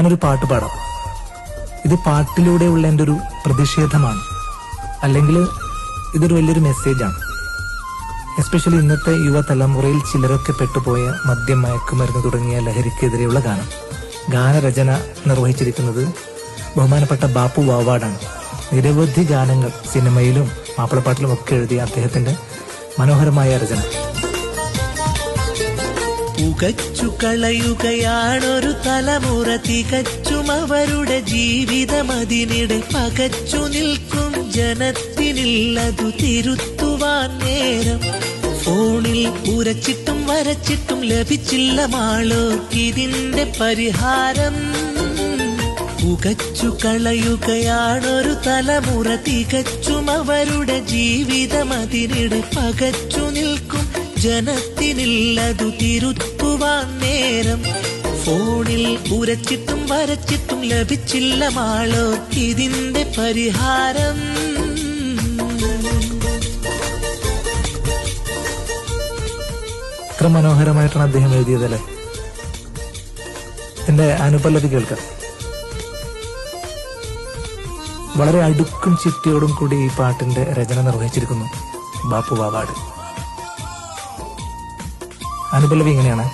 ഞാനൊരു പാട്ട് പാടാം. ഇത് പാട്ടിലൂടെയുള്ള എൻ്റെ ഒരു പ്രതിഷേധമാണ്, അല്ലെങ്കിൽ ഇതൊരു വലിയൊരു മെസ്സേജാണ്. എസ്പെഷ്യലി ഇന്നത്തെ യുവതലമുറയിൽ ചിലരൊക്കെ പെട്ടുപോയ മദ്യം, മയക്കുമരുന്ന് തുടങ്ങിയ ലഹരിക്കെതിരെയുള്ള ഗാനം. ഗാനരചന നിർവഹിച്ചിരിക്കുന്നത് ബഹുമാനപ്പെട്ട ബാപ്പു വാവാടാണ്. നിരവധി ഗാനങ്ങൾ സിനിമയിലും മാപ്പിളപ്പാട്ടിലും ഒക്കെ എഴുതിയ അദ്ദേഹത്തിന്റെ മനോഹരമായ രചന. പുകച്ചു കളയുകയാണൊരു തലമുറ, തികച്ചും അവരുടെ ജീവിതം അതിനിടെ പകച്ചു നിൽക്കും ജനത്തിനില്ലതു തിരുത്തുവാൻ നേരം. ഫോണിൽ ഉരച്ചിട്ടും വരച്ചിട്ടും ലഭിച്ചില്ല മാളോർക്കിതിന്റെ പരിഹാരം. പുകച്ചു കളയുകയാണൊരു തലമുറ, തികച്ചും അവരുടെ ജീവിതം അതിനിടെ പകച്ചു നിൽക്കും ജനത്തിനില്ലതു തിരുത്തുവാൻ നേരം. ഫോണിൽ ഉരച്ചിട്ടും വരച്ചിട്ടും ലഭിച്ചില്ല മാളോർക്കിതിന്റെ പരിഹാരം. എത്ര മനോഹരമായിട്ടാണ് അദ്ദേഹം എഴുതിയതല്ലേ. എന്റെ അനുപല്ലവി കേൾക്കാം. വളരെ അടുക്കും ചിട്ടയോടും കൂടി ഈ പാട്ടിന്റെ രചന നിർവഹിച്ചിരിക്കുന്നു ബാപ്പു വാവാട്. അനുപല്ലവി ഇങ്ങനെയാണ്: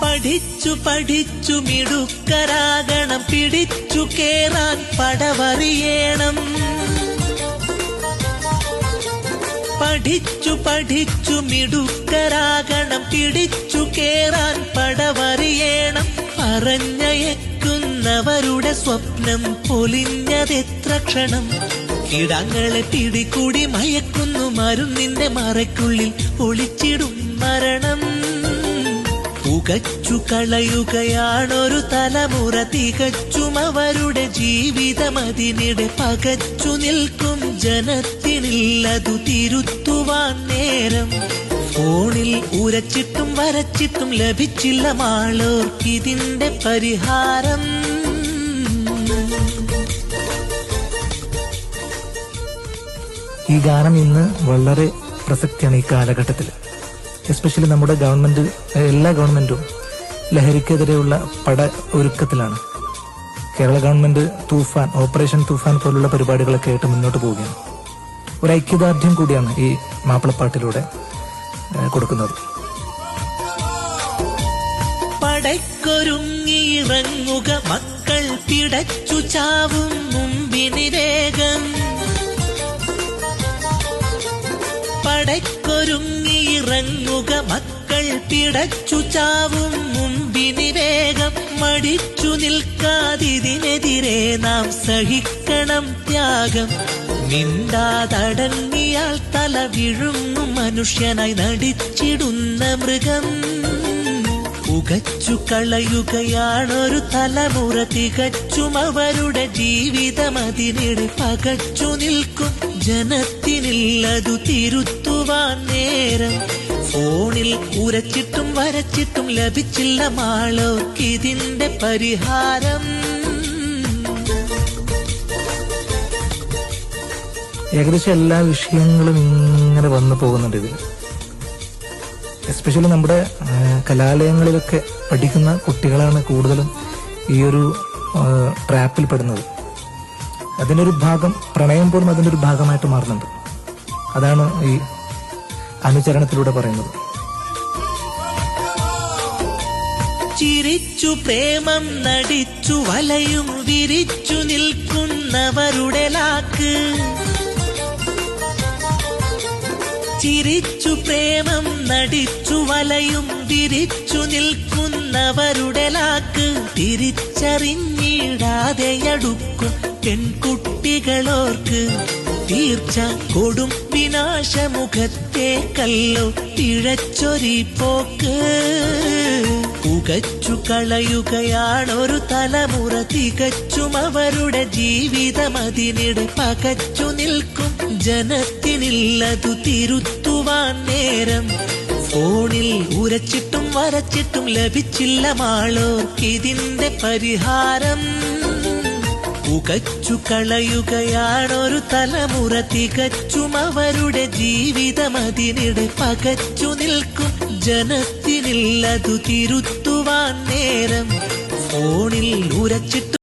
പഠിച്ചു പഠിച്ചു മിടുക്കരാകണം, പിടിച്ചു കേറാൻ പടവറിയണം. പഠിച്ചു പഠിച്ചു മിടുക്കരാകണം, പിടിച്ചു കേറാൻ പടവറിയണം. പറഞ്ഞയക്കുന്നവരുടെ സ്വപ്നം പൊലിഞ്ഞതെത്ര ക്ഷണം. കിടങ്ങളെ പിടികൂടി മയക്കുന്നു മരുന്നിന്റെ മറയ്ക്കുള്ളിൽ ഒളിച്ചിടും മരണം. പുകച്ചു കളയുകയാണൊരു തലമുറ, തികച്ചും അവരുടെ ജീവിതം അതിനിടെ പകച്ചു നിൽക്കും ജനത്തിനില്ലതു തിരുത്തുവാൻ നേരം. ഫോണിൽ ഉരച്ചിട്ടും വരച്ചിട്ടും ലഭിച്ചില്ല മാളോർക്കിതിന്റെ പരിഹാരം. ഈ ഗാനം ഇന്ന് വളരെ പ്രസക്തിയാണ് ഈ കാലഘട്ടത്തിൽ. എസ്പെഷ്യലി നമ്മുടെ ഗവൺമെന്റ്, എല്ലാ ഗവൺമെന്റും ലഹരിക്കെതിരെയുള്ള പട ഒരുക്കത്തിലാണ്. കേരള ഗവൺമെന്റ് തൂഫാൻ, ഓപ്പറേഷൻ തൂഫാൻ പോലുള്ള പരിപാടികളൊക്കെ ആയിട്ട് മുന്നോട്ട് പോവുകയാണ്. ഒരു ഐക്യദാർഢ്യം കൂടിയാണ് ഈ മാപ്പിളപ്പാട്ടിലൂടെ കൊടുക്കുന്നത്. പടയ്ക്കൊരുങ്ങിയിറങ്ങുക മക്കൾ, പിടച്ചു ചാവും മുമ്പിനി വേഗം. പടയ്ക്കൊരുങ്ങിയിറങ്ങുക മക്കൾ, പിടച്ചു ചാവും മുമ്പിനി വേഗം. മടിച്ചു നിൽക്കാതിതിനെതിരെ നാം സഹിക്കണം ത്യാഗം. മിണ്ടാതടങ്ങിയാൽ തല വിഴുങ്ങും മനുഷ്യനായി നടിച്ചിടുന്ന മൃഗം. പുകച്ചു കളയുകയാണൊരു തലമുറ, തികച്ചും അവരുടെ ജീവിതം അതിനിടെ പകച്ചു നിൽക്കും ജനത്തിനില്ലതു തിരുത്തുവാൻ നേരം. ഫോണിൽ ഉരച്ചിട്ടും വരച്ചിട്ടും ലഭിച്ചില്ല മാളോർക്കിതിന്റെ പരിഹാരം. ഏകദേശം എല്ലാ വിഷയങ്ങളും ഇങ്ങനെ വന്നു പോകുന്നുണ്ട് ഇതിൽ. എസ്പെഷ്യലി നമ്മുടെ കലാലയങ്ങളിലൊക്കെ പഠിക്കുന്ന കുട്ടികളാണ് കൂടുതലും ഈ ഒരു ട്രാപ്പിൽ പെടുന്നത്. അതിനൊരു ഭാഗം, പ്രണയം പോലും അതിൻ്റെ ഒരു ഭാഗമായിട്ട് മാറുന്നുണ്ട്. അതാണ് ഈ അനുചരണത്തിലൂടെ പറയുന്നത്. ചിരിച്ചു പ്രേമം നടിച്ചു വലയും വിരിച്ചു നിൽക്കുന്നവരുടെ ലാക്ക്. ചിരിച്ചു പ്രേമം നടിച്ചു വലയും വിരിച്ചു നിൽക്കുന്നവരുടെ ലാക്ക്. തിരിച്ചറിഞ്ഞിടാതെ അടുക്കും പെൺകുട്ടികളോർക്ക് തീർച്ച കൊടും വിനാശമുഖത്തെ കല്ലോ പിഴച്ചൊരി പോക്ക്. പുകച്ചു കളയുകയാണൊരു തലമുറ, തികച്ചും അവരുടെ ജീവിതം അതിനിടെ പകച്ചു നിൽക്കും ജനത്തിനില്ലതു തിരുത്തുവാൻ നേരം. ഫോണിൽ ഉരച്ചിട്ടും വരച്ചിട്ടും ലഭിച്ചില്ല മാളോർക്കിതിന്റെ പരിഹാരം. പുകച്ചു കളയുകയാണൊരു തലമുറ തികച്ചും അവരുടെ ജീവിതം അതിനിടെ പകച്ചു നിൽക്കും ജനത്തിനില്ലതു തിരുത്തുവാൻ നേരം ഫോണിൽ ഉരച്ചിട്ട്